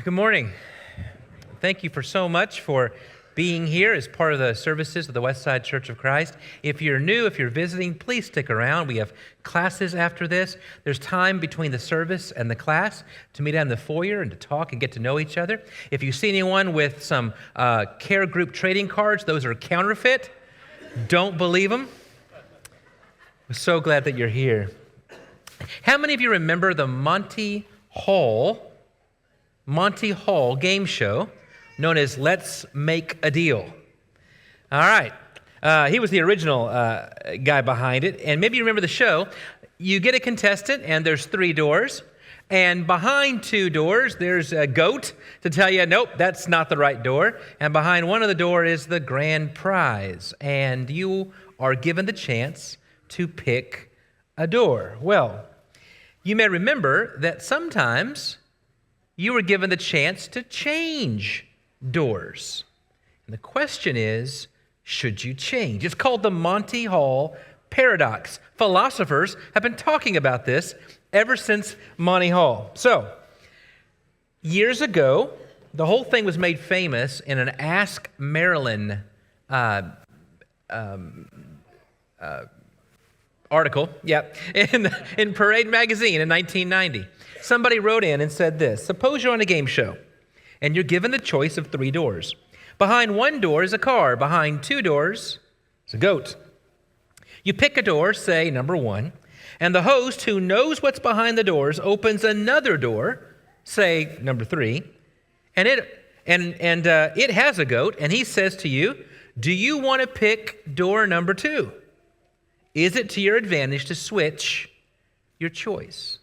Good morning. Thank you for so much for being here as part of the services of the Westside Church of Christ. If you're new, if you're visiting, please stick around. We have classes after this. There's time between the service and the class to meet out in the foyer and to talk and get to know each other. If you see anyone with some care group trading cards, those are counterfeit. Don't believe them. We're so glad that you're here. How many of you remember the Monty Hall game show known as Let's Make a Deal? All right. He was the original guy behind it. And maybe you remember the show. You get a contestant, and there's 3 doors. And behind 2 doors, there's a goat to tell you, nope, that's not the right door. And behind one of the door is the grand prize. And you are given the chance to pick a door. Well, you may remember that sometimes you were given the chance to change doors. And the question is, should you change? It's called the Monty Hall paradox. Philosophers have been talking about this ever since Monty Hall. So, years ago, the whole thing was made famous in an Ask Marilyn article, in Parade magazine in 1990. Somebody wrote in and said this: suppose you're on a game show and you're given the choice of 3 doors. Behind 1 door is a car. Behind 2 doors is a goat. You pick a door, say number 1, and the host, who knows what's behind the doors, opens another door, say number 3, and it has a goat, and he says to you, do you want to pick door number 2? Is it to your advantage to switch your choice?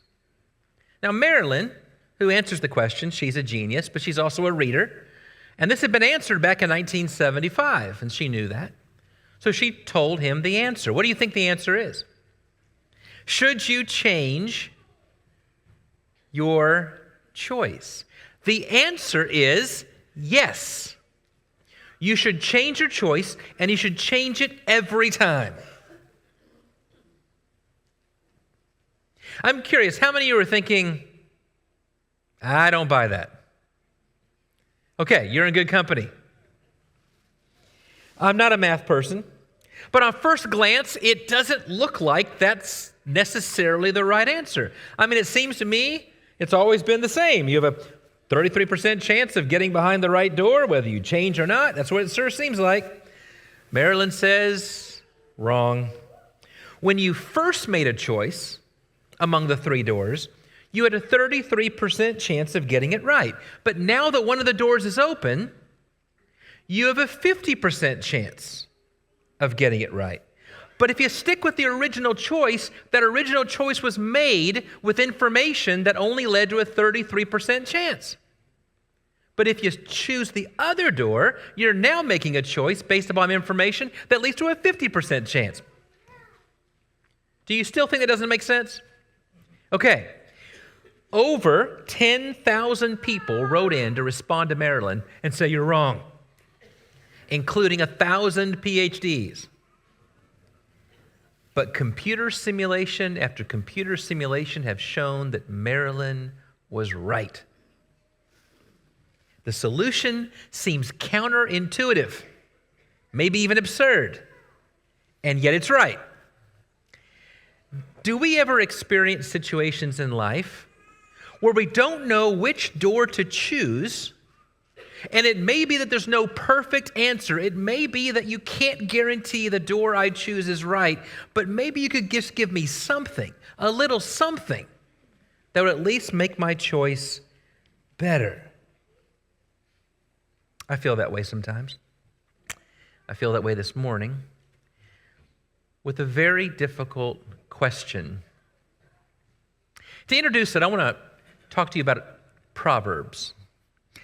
Now, Marilyn, who answers the question, she's a genius, but she's also a reader. And this had been answered back in 1975, and she knew that. So she told him the answer. What do you think the answer is? Should you change your choice? The answer is yes. You should change your choice, and you should change it every time. I'm curious, how many of you are thinking, I don't buy that? Okay, you're in good company. I'm not a math person, but on first glance, it doesn't look like that's necessarily the right answer. I mean, it seems to me it's always been the same. You have a 33% chance of getting behind the right door, whether you change or not. That's what it sure seems like. Marilyn says, wrong. When you first made a choice among the 3 doors, you had a 33% chance of getting it right. But now that one of the doors is open, you have a 50% chance of getting it right. But if you stick with the original choice, that original choice was made with information that only led to a 33% chance. But if you choose the other door, you're now making a choice based upon information that leads to a 50% chance. Do you still think that doesn't make sense? Okay, over 10,000 people wrote in to respond to Marilyn and say you're wrong, including 1,000 PhDs. But computer simulation after computer simulation have shown that Marilyn was right. The solution seems counterintuitive, maybe even absurd, and yet it's right. Do we ever experience situations in life where we don't know which door to choose, and it may be that there's no perfect answer? It may be that you can't guarantee the door I choose is right, but maybe you could just give me something, a little something, that would at least make my choice better. I feel that way sometimes. I feel that way this morning with a very difficult question. To introduce it, I want to talk to you about Proverbs.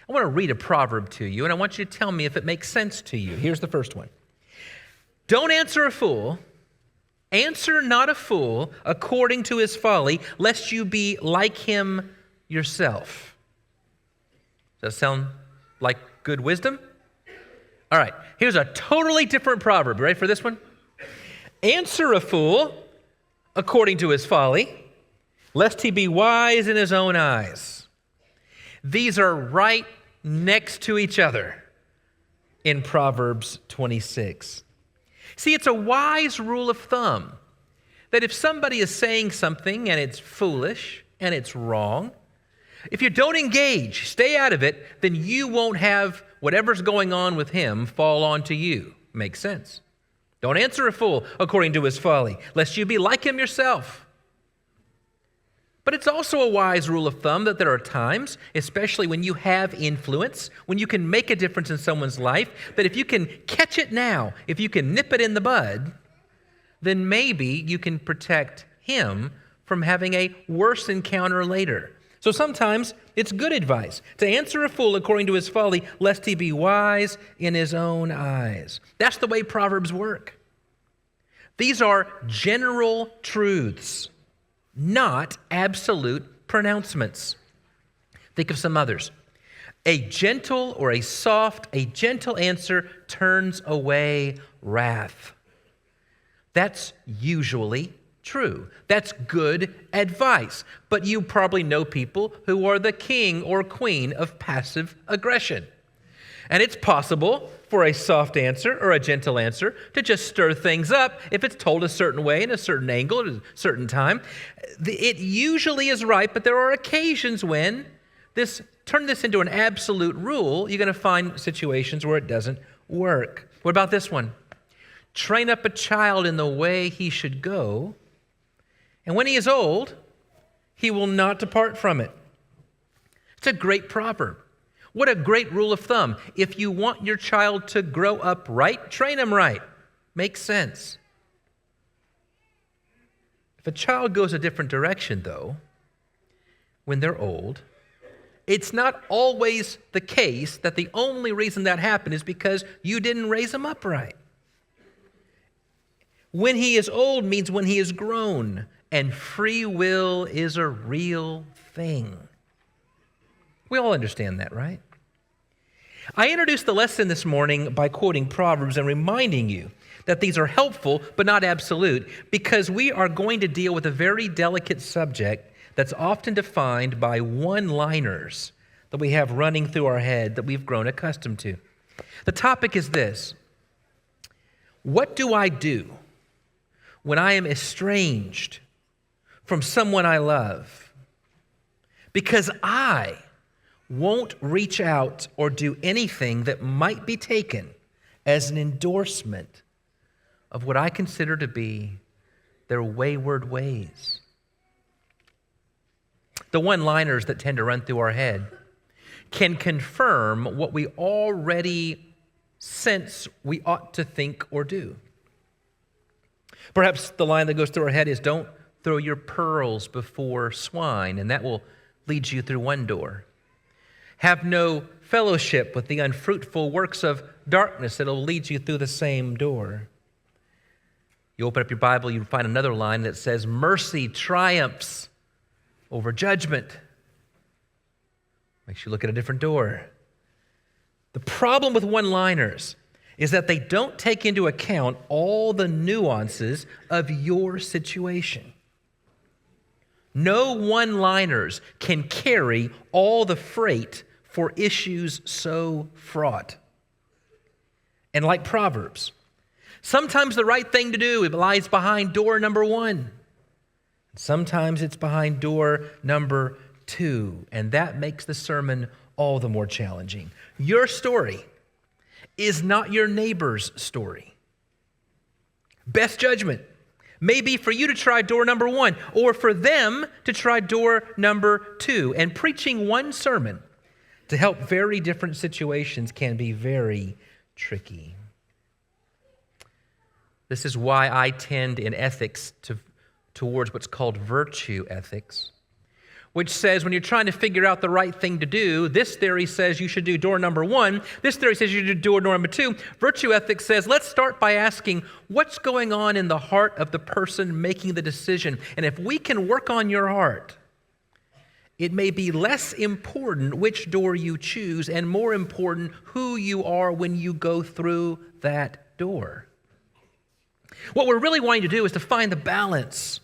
I want to read a proverb to you, and I want you to tell me if it makes sense to you. Here's the first one. Don't answer a fool. Answer not a fool according to his folly, lest you be like him yourself. Does that sound like good wisdom? All right, here's a totally different proverb. You ready for this one? Answer a fool according to his folly, lest he be wise in his own eyes. These are right next to each other in Proverbs 26. See, it's a wise rule of thumb that if somebody is saying something and it's foolish and it's wrong, if you don't engage, stay out of it, then you won't have whatever's going on with him fall onto you. Makes sense. Don't answer a fool according to his folly, lest you be like him yourself. But it's also a wise rule of thumb that there are times, especially when you have influence, when you can make a difference in someone's life, that if you can catch it now, if you can nip it in the bud, then maybe you can protect him from having a worse encounter later. So sometimes it's good advice to answer a fool according to his folly, lest he be wise in his own eyes. That's the way Proverbs work. These are general truths, not absolute pronouncements. Think of some others. A gentle answer turns away wrath. That's usually true. That's good advice. But you probably know people who are the king or queen of passive aggression. And it's possible for a soft answer or a gentle answer to just stir things up if it's told a certain way, in a certain angle, at a certain time. It usually is right, but there are occasions when turn this into an absolute rule, you're going to find situations where it doesn't work. What about this one? Train up a child in the way he should go, and when he is old, he will not depart from it. It's a great proverb. What a great rule of thumb. If you want your child to grow up right, train him right. Makes sense. If a child goes a different direction, though, when they're old, it's not always the case that the only reason that happened is because you didn't raise him up right. When he is old means when he is grown, and free will is a real thing. We all understand that, right? I introduced the lesson this morning by quoting Proverbs and reminding you that these are helpful but not absolute, because we are going to deal with a very delicate subject that's often defined by one-liners that we have running through our head that we've grown accustomed to. The topic is this: what do I do when I am estranged from someone I love because I won't reach out or do anything that might be taken as an endorsement of what I consider to be their wayward ways? The one-liners that tend to run through our head can confirm what we already sense we ought to think or do. Perhaps the line that goes through our head is, don't throw your pearls before swine, and that will lead you through one door. Have no fellowship with the unfruitful works of darkness, it'll lead you through the same door. You open up your Bible, you find another line that says, mercy triumphs over judgment. Makes you look at a different door. The problem with one-liners is that they don't take into account all the nuances of your situation. No one-liners can carry all the freight for issues so fraught. And like Proverbs, sometimes the right thing to do lies behind door number 1. Sometimes it's behind door number 2, and that makes the sermon all the more challenging. Your story is not your neighbor's story. Best judgment may be for you to try door number 1, or for them to try door number 2. And preaching one sermon to help very different situations can be very tricky. This is why I tend in ethics towards what's called virtue ethics, which says when you're trying to figure out the right thing to do, this theory says you should do door number 1. This theory says you should do door number 2. Virtue ethics says, let's start by asking what's going on in the heart of the person making the decision. And if we can work on your heart, it may be less important which door you choose and more important who you are when you go through that door. What we're really wanting to do is to find the balance,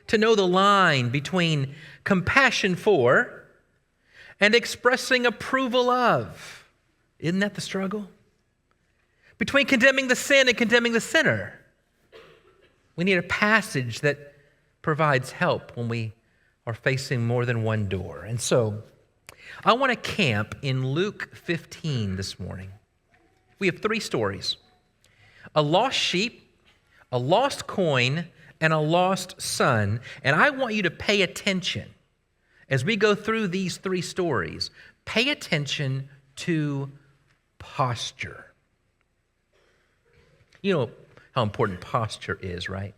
to know the line between compassion for and expressing approval of. Isn't that the struggle? Between condemning the sin and condemning the sinner. We need a passage that provides help when we are facing more than one door. And so, I want to camp in Luke 15 this morning. We have 3 stories: a lost sheep, a lost coin, and a lost son. And I want you to pay attention as we go through these 3 stories. Pay attention to posture. You know how important posture is, right?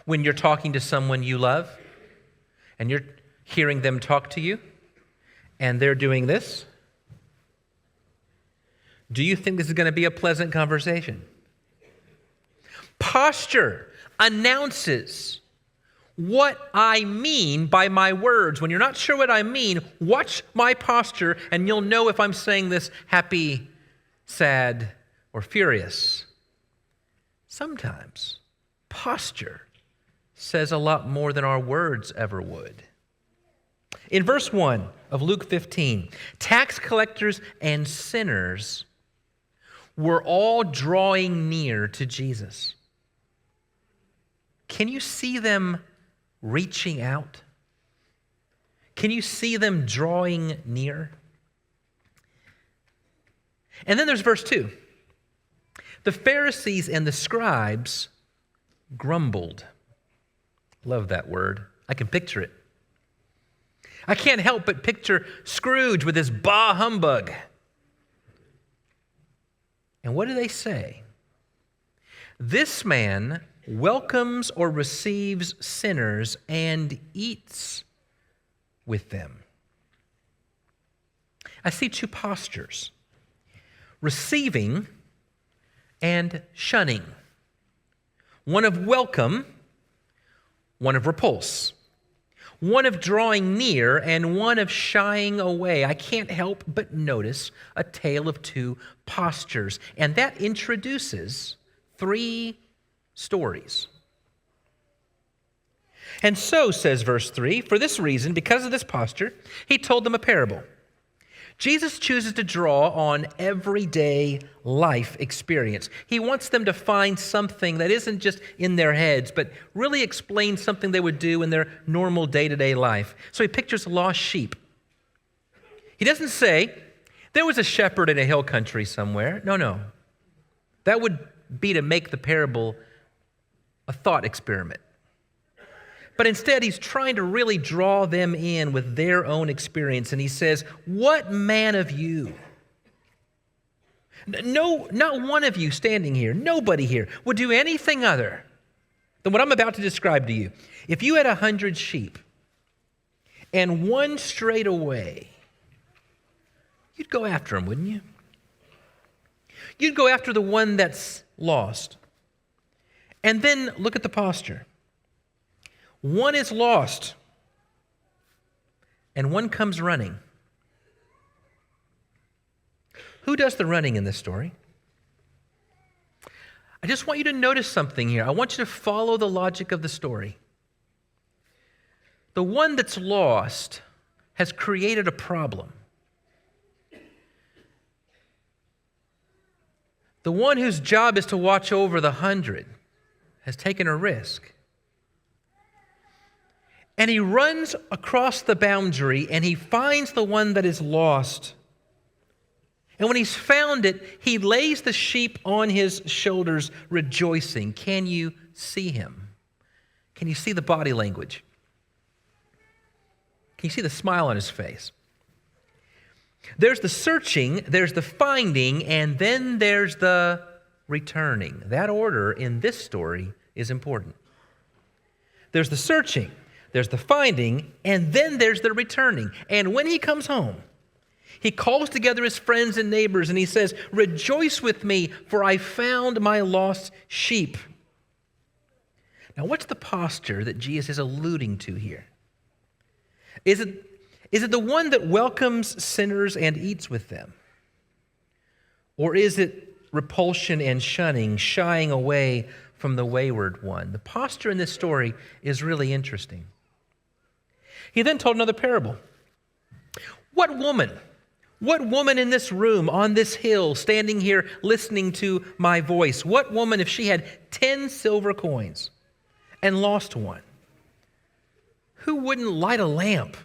When you're talking to someone you love and you're hearing them talk to you and they're doing this, do you think this is going to be a pleasant conversation? Posture announces what I mean by my words. When you're not sure what I mean, watch my posture and you'll know if I'm saying this happy, sad, or furious. Sometimes posture says a lot more than our words ever would. In verse 1 of Luke 15, tax collectors and sinners were all drawing near to Jesus. Can you see them reaching out? Can you see them drawing near? And then there's verse 2. The Pharisees and the scribes grumbled. Love that word. I can picture it. I can't help but picture Scrooge with his bah humbug. And what do they say? This man welcomes or receives sinners and eats with them. I see 2 postures: receiving and shunning. One of welcome, one of repulse. One of drawing near and one of shying away. I can't help but notice a tale of 2 postures, and that introduces 3 stories. And so, says verse 3, for this reason, because of this posture, he told them a parable. Jesus chooses to draw on everyday life experience. He wants them to find something that isn't just in their heads, but really explains something they would do in their normal day-to-day life. So he pictures a lost sheep. He doesn't say, there was a shepherd in a hill country somewhere. No. That would be to make the parable a thought experiment. But instead, he's trying to really draw them in with their own experience. And he says, what man of you? No, not one of you standing here, nobody here, would do anything other than what I'm about to describe to you. If you had 100 sheep and one strayed away, you'd go after him, wouldn't you? You'd go after the one that's lost. And then look at the posture. One is lost, and one comes running. Who does the running in this story? I just want you to notice something here. I want you to follow the logic of the story. The one that's lost has created a problem. The one whose job is to watch over the 100 has taken a risk. And he runs across the boundary and he finds the one that is lost. And when he's found it, he lays the sheep on his shoulders, rejoicing. Can you see him? Can you see the body language? Can you see the smile on his face? There's the searching, there's the finding, and then there's the returning. That order in this story is important. There's the searching, there's the finding, and then there's the returning. And when he comes home, he calls together his friends and neighbors and he says, rejoice with me, for I found my lost sheep. Now, what's the posture that Jesus is alluding to here? Is it the one that welcomes sinners and eats with them? Or is it repulsion and shunning, shying away from the wayward one? The posture in this story is really interesting. He then told another parable. What woman? What woman in this room, on this hill, standing here listening to my voice? What woman, if she had 10 silver coins and lost one, who wouldn't light a lamp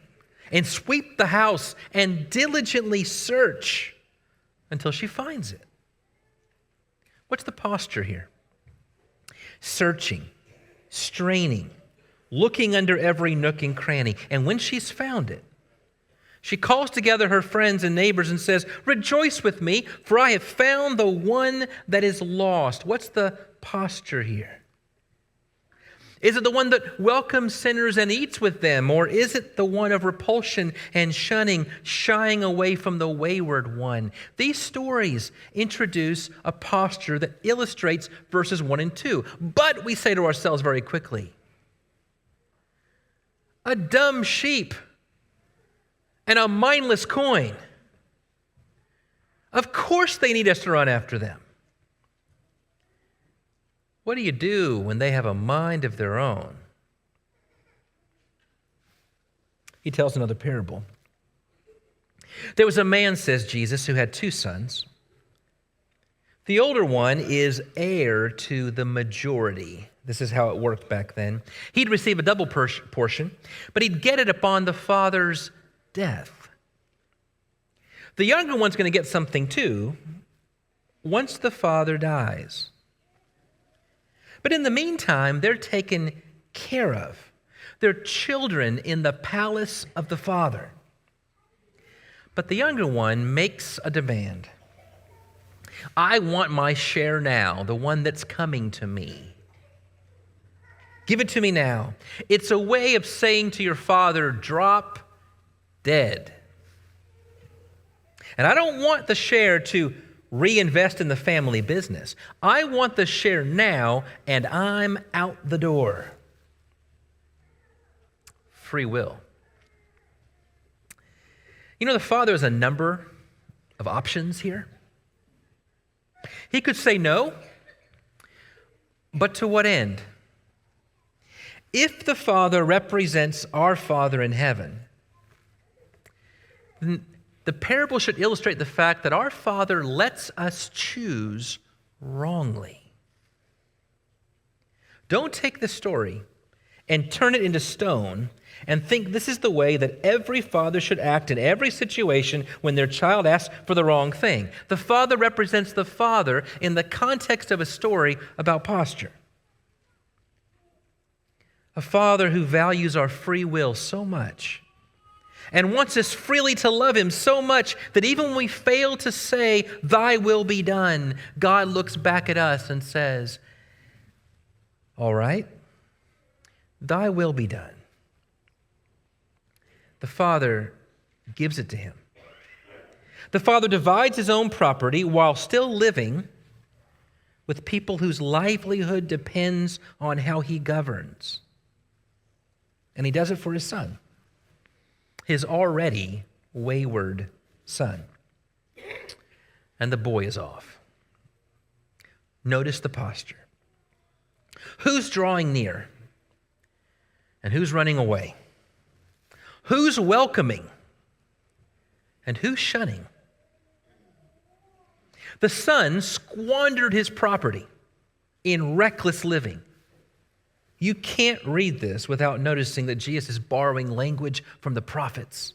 and sweep the house and diligently search until she finds it? What's the posture here? Searching, straining, looking under every nook and cranny. And when she's found it, she calls together her friends and neighbors and says, "Rejoice with me, for I have found the one that is lost." What's the posture here? Is it the one that welcomes sinners and eats with them? Or is it the one of repulsion and shunning, shying away from the wayward one? These stories introduce a posture that illustrates verses 1 and 2. But we say to ourselves very quickly, a dumb sheep and a mindless coin. Of course they need us to run after them. What do you do when they have a mind of their own? He tells another parable. There was a man, says Jesus, who had 2 sons. The older one is heir to the majority. This is how it worked back then. He'd receive a double portion, but he'd get it upon the father's death. The younger one's going to get something too once the father dies. But in the meantime, they're taken care of. They're children in the palace of the Father. But the younger one makes a demand. I want my share now, the one that's coming to me. Give it to me now. It's a way of saying to your father, drop dead. And I don't want the share to reinvest in the family business. I want the share now, and I'm out the door. Free will. You know, the father has a number of options here. He could say no, but to what end? If the Father represents our Father in heaven, then the parable should illustrate the fact that our Father lets us choose wrongly. Don't take the story and turn it into stone and think this is the way that every father should act in every situation when their child asks for the wrong thing. The Father represents the Father in the context of a story about posture. A Father who values our free will so much and wants us freely to love Him so much that even when we fail to say, "Thy will be done," God looks back at us and says, "All right, thy will be done." The Father gives it to him. The Father divides his own property while still living with people whose livelihood depends on how he governs. And he does it for his son, his already wayward son. And the boy is off. Notice the posture. Who's drawing near? And who's running away? Who's welcoming? And who's shunning? The son squandered his property in reckless living. You can't read this without noticing that Jesus is borrowing language from the prophets.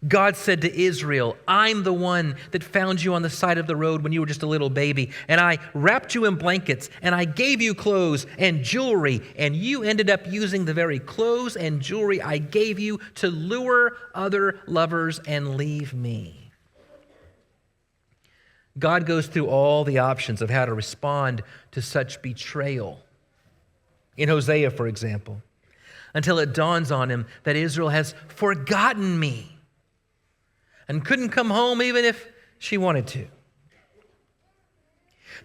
God said to Israel, "I'm the one that found you on the side of the road when you were just a little baby, and I wrapped you in blankets, and I gave you clothes and jewelry, and you ended up using the very clothes and jewelry I gave you to lure other lovers and leave me." God goes through all the options of how to respond to such betrayal. In Hosea, for example, until it dawns on him that Israel has forgotten me and couldn't come home even if she wanted to.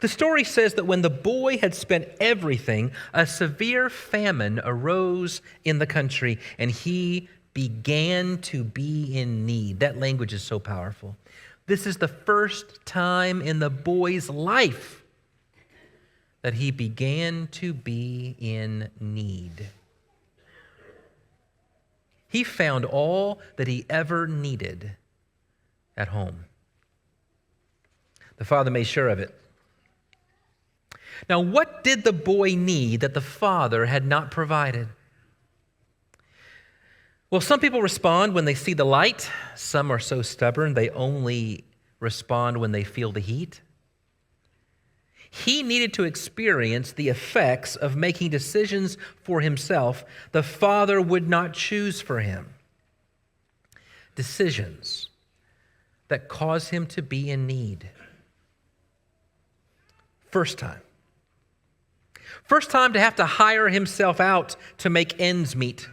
The story says that when the boy had spent everything, a severe famine arose in the country, and he began to be in need. That language is so powerful. This is the first time in the boy's life that he began to be in need. He found all that he ever needed at home. The father made sure of it. Now, what did the boy need that the father had not provided? Well, some people respond when they see the light. Some are so stubborn they only respond when they feel the heat. He needed to experience the effects of making decisions for himself the father would not choose for him. Decisions that cause him to be in need. First time to have to hire himself out to make ends meet.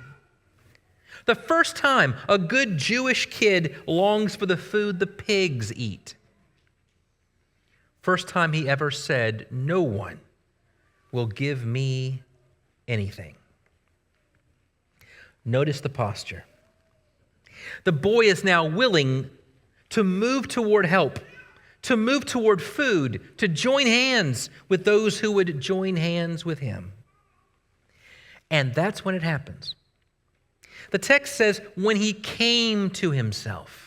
The first time a good Jewish kid longs for the food the pigs eat. First time he ever said, "No one will give me anything." Notice the posture. The boy is now willing to move toward help, to move toward food, to join hands with those who would join hands with him. And that's when it happens. The text says, when he came to himself.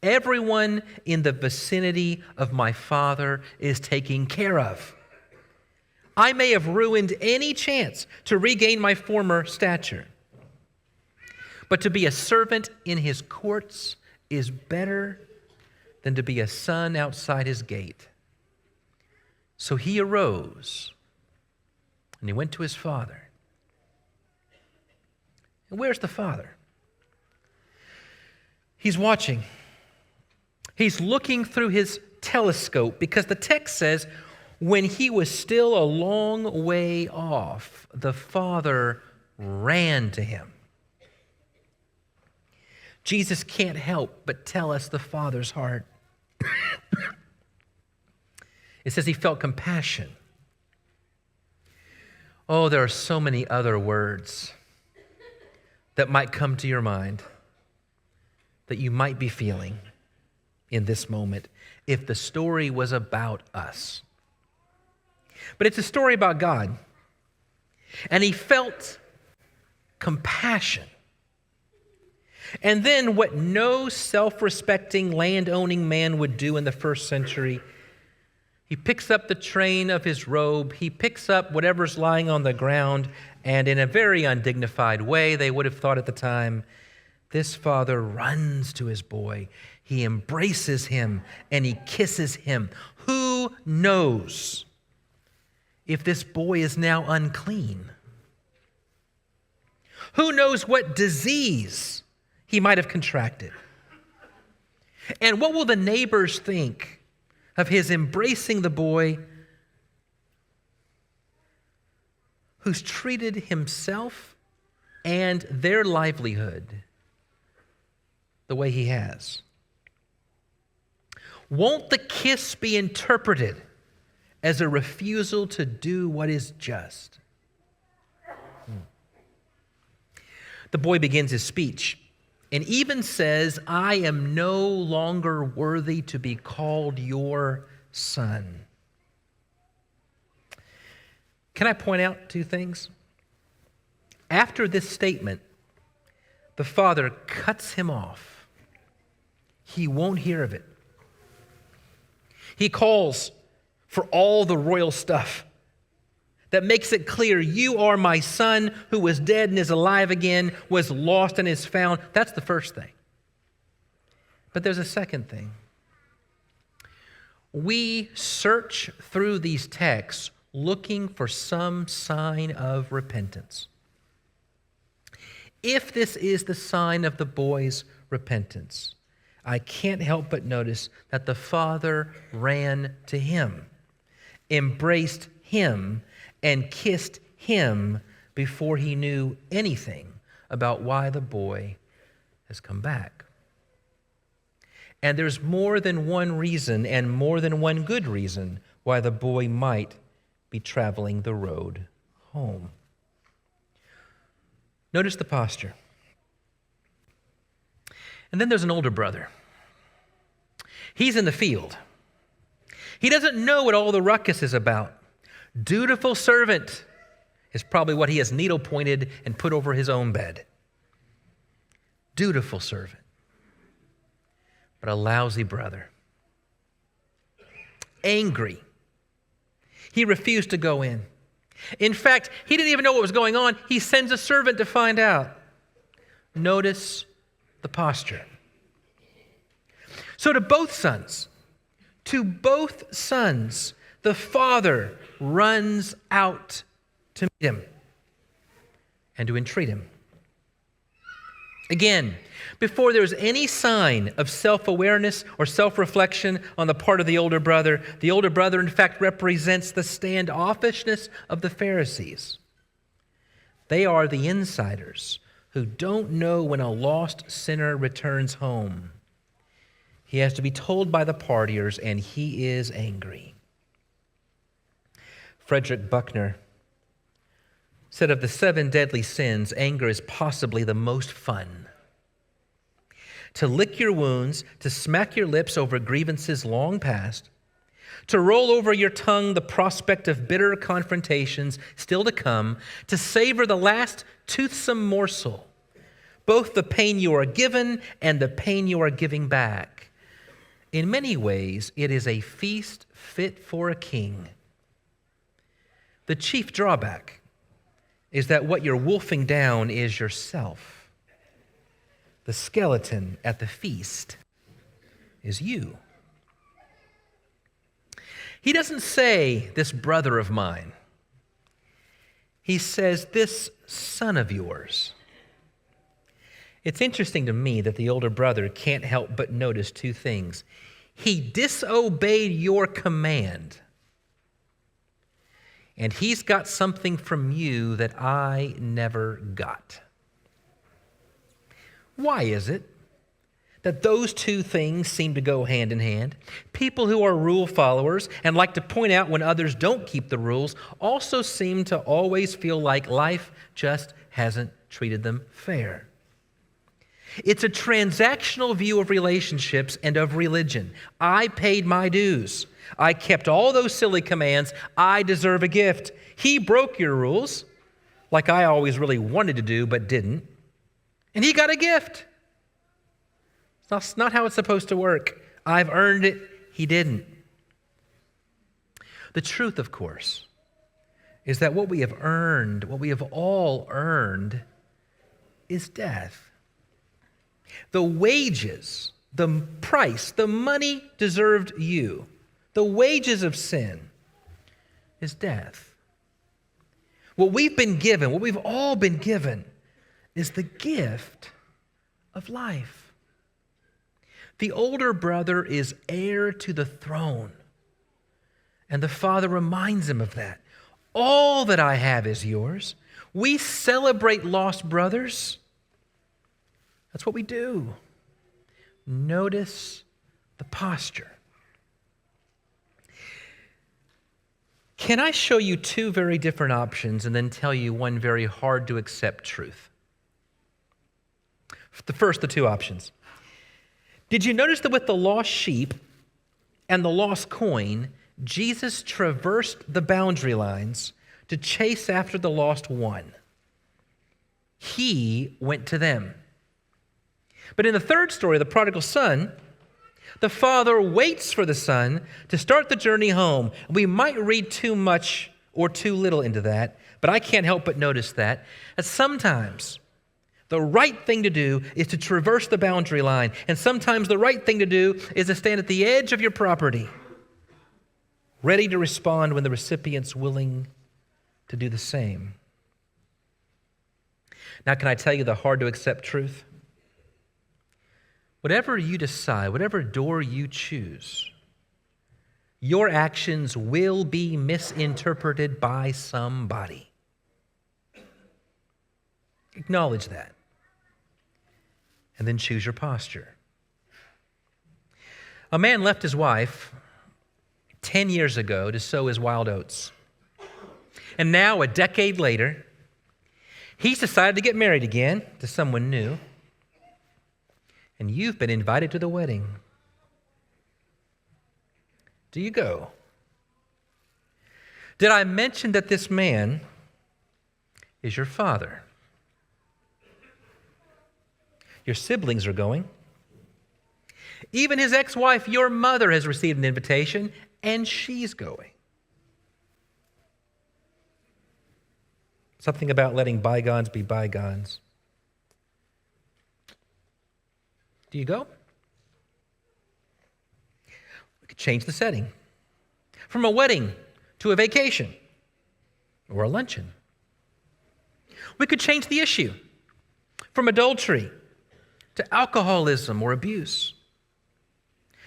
Everyone in the vicinity of my father is taken care of. I may have ruined any chance to regain my former stature. But to be a servant in his courts is better than to be a son outside his gate. So he arose and he went to his father. And where's the father? He's watching. He's looking through his telescope because the text says, when he was still a long way off, the father ran to him. Jesus can't help but tell us the father's heart. It says he felt compassion. Oh, there are so many other words that might come to your mind that you might be feeling in this moment if the story was about us. But it's a story about God. And he felt compassion. And then what no self-respecting, land-owning man would do in the first century, he picks up the train of his robe, he picks up whatever's lying on the ground, and in a very undignified way, they would have thought at the time, this father runs to his boy. He embraces him and he kisses him. Who knows if this boy is now unclean? Who knows what disease he might have contracted? And what will the neighbors think of his embracing the boy who's treated himself and their livelihood the way he has? Won't the kiss be interpreted as a refusal to do what is just? The boy begins his speech and even says, I am no longer worthy to be called your son. Can I point out two things? After this statement, the father cuts him off. He won't hear of it. He calls for all the royal stuff that makes it clear, you are my son who was dead and is alive again, was lost and is found. That's the first thing. But there's a second thing. We search through these texts looking for some sign of repentance. If this is the sign of the boy's repentance, I can't help but notice that the father ran to him, embraced him, and kissed him before he knew anything about why the boy has come back. And there's more than one reason and more than one good reason why the boy might be traveling the road home. Notice the posture. And then there's an older brother. He's in the field. He doesn't know what all the ruckus is about. Dutiful servant is probably what he has needle pointed and put over his own bed. Dutiful servant, but a lousy brother. Angry. He refused to go in. In fact, he didn't even know what was going on. He sends a servant to find out. Notice the posture. So to both sons, the father runs out to meet him and to entreat him. Again, before there's any sign of self-awareness or self-reflection on the part of the older brother, in fact, represents the standoffishness of the Pharisees. They are the insiders who don't know when a lost sinner returns home. He has to be told by the partiers, and he is angry. Frederick Buckner said of the 7 deadly sins, anger is possibly the most fun. To lick your wounds, to smack your lips over grievances long past, to roll over your tongue the prospect of bitter confrontations still to come, to savor the last toothsome morsel, both the pain you are given and the pain you are giving back. In many ways, it is a feast fit for a king. The chief drawback is that what you're wolfing down is yourself. The skeleton at the feast is you. He doesn't say, this brother of mine. He says, this son of yours. It's interesting to me that the older brother can't help but notice 2 things. He disobeyed your command, and he's got something from you that I never got. Why is it that those 2 things seem to go hand in hand? People who are rule followers and like to point out when others don't keep the rules also seem to always feel like life just hasn't treated them fair. It's a transactional view of relationships and of religion. I paid my dues. I kept all those silly commands. I deserve a gift. He broke your rules, like I always really wanted to do but didn't, and he got a gift. That's not how it's supposed to work. I've earned it. He didn't. The truth, of course, is that what we have earned, what we have all earned, is death. The wages, the price, the money deserved you, the wages of sin is death. What we've been given, what we've all been given, is the gift of life. The older brother is heir to the throne, and the father reminds him of that. All that I have is yours. We celebrate lost brothers. That's what we do. Notice the posture. Can I show you 2 very different options and then tell you one very hard to accept truth? The 2 options. Did you notice that with the lost sheep and the lost coin, Jesus traversed the boundary lines to chase after the lost one? He went to them. But in the 3rd story, the prodigal son, the father waits for the son to start the journey home. We might read too much or too little into that, but I can't help but notice that sometimes the right thing to do is to traverse the boundary line, and sometimes the right thing to do is to stand at the edge of your property, ready to respond when the recipient's willing to do the same. Now, can I tell you the hard to accept truth? Whatever you decide, whatever door you choose, your actions will be misinterpreted by somebody. Acknowledge that. And then choose your posture. A man left his wife 10 years ago to sow his wild oats. And now, a decade later, he's decided to get married again to someone new. And you've been invited to the wedding. Do you go? Did I mention that this man is your father. Your siblings are going. Even his ex-wife, your mother, has received an invitation, and she's going. Something about letting bygones be bygones. Do you go? We could change the setting. From a wedding to a vacation or a luncheon. We could change the issue from adultery to alcoholism or abuse.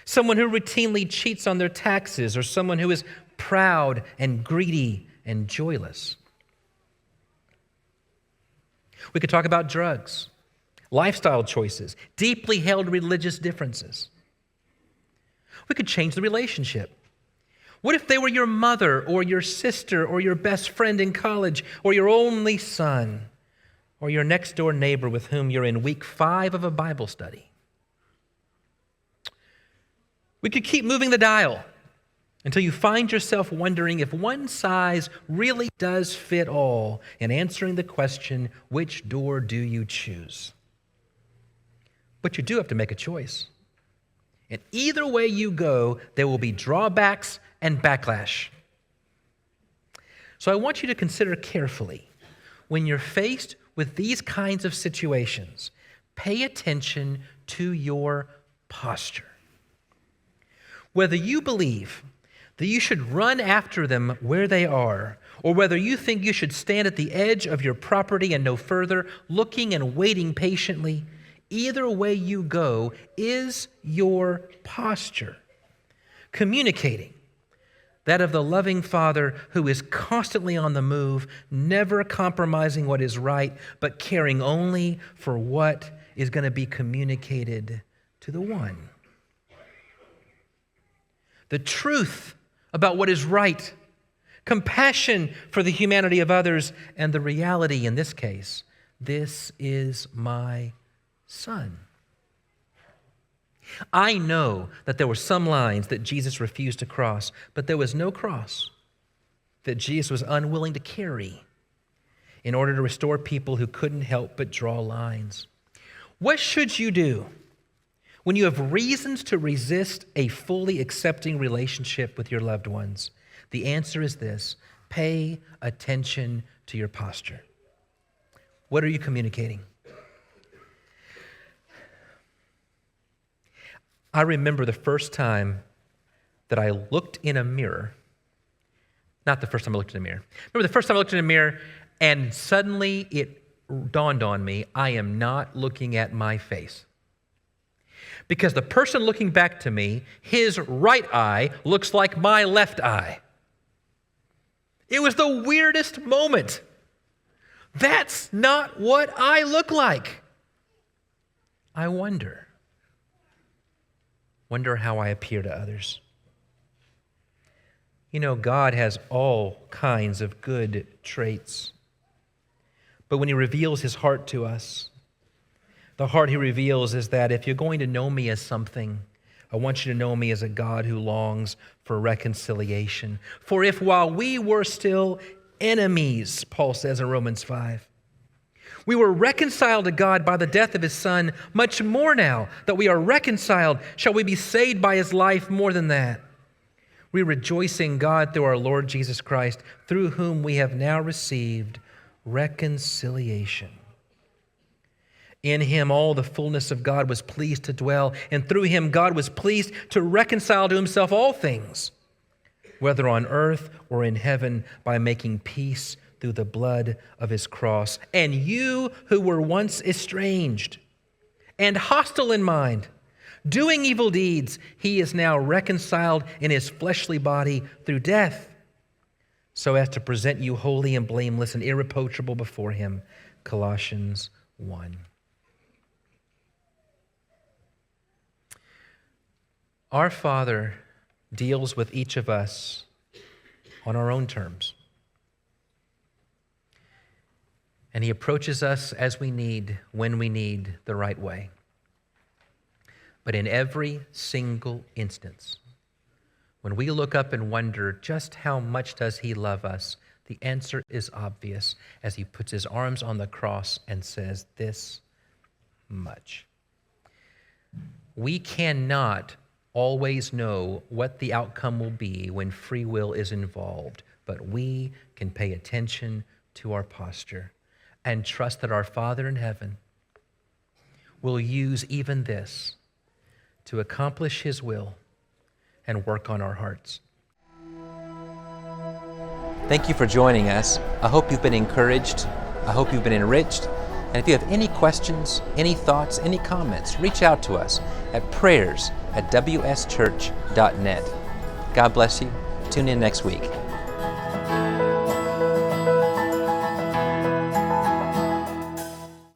Someone who routinely cheats on their taxes, or someone who is proud and greedy and joyless. We could talk about drugs, lifestyle choices, deeply held religious differences. We could change the relationship. What if they were your mother or your sister or your best friend in college or your only son or your next door neighbor with whom you're in week 5 of a Bible study? We could keep moving the dial until you find yourself wondering if one size really does fit all, and answering the question, which door do you choose? But you do have to make a choice. And either way you go, there will be drawbacks and backlash. So I want you to consider carefully, when you're faced with these kinds of situations, pay attention to your posture. Whether you believe that you should run after them where they are, or whether you think you should stand at the edge of your property and no further, looking and waiting patiently, either way you go is your posture, communicating that of the loving Father who is constantly on the move, never compromising what is right, but caring only for what is going to be communicated to the one. The truth about what is right, compassion for the humanity of others, and the reality in this case, this is my son. I know that there were some lines that Jesus refused to cross, but there was no cross that Jesus was unwilling to carry in order to restore people who couldn't help but draw lines. What should you do when you have reasons to resist a fully accepting relationship with your loved ones? The answer is this: pay attention to your posture. What are you communicating? I remember the first time that I looked in a mirror. Not the first time I looked in a mirror. Remember the first time I looked in a mirror and suddenly it dawned on me, I am not looking at my face. Because the person looking back to me, his right eye looks like my left eye. It was the weirdest moment. That's not what I look like. I wonder how I appear to others. You know, God has all kinds of good traits. But when He reveals His heart to us, the heart He reveals is that if you're going to know me as something, I want you to know me as a God who longs for reconciliation. For if while we were still enemies, Paul says in Romans 5, we were reconciled to God by the death of His Son, much more now that we are reconciled, shall we be saved by His life more than that. We rejoice in God through our Lord Jesus Christ, through whom we have now received reconciliation. In Him all the fullness of God was pleased to dwell, and through Him God was pleased to reconcile to Himself all things, whether on earth or in heaven, by making peace through the blood of His cross. And you who were once estranged and hostile in mind, doing evil deeds, He is now reconciled in His fleshly body through death, so as to present you holy and blameless and irreproachable before Him. Colossians 1. Our Father deals with each of us on our own terms. And He approaches us as we need, when we need, the right way. But in every single instance, when we look up and wonder just how much does He love us, The answer is obvious as he puts his arms on the cross and says, this much. We cannot always know what the outcome will be when free will is involved, but we can pay attention to our posture and trust that our Father in heaven will use even this to accomplish his will and work on our hearts. Thank you for joining us. I hope you've been encouraged. I hope you've been enriched. And if you have any questions, any thoughts, any comments, reach out to us at prayers@wschurch.net. God bless you. Tune in next week.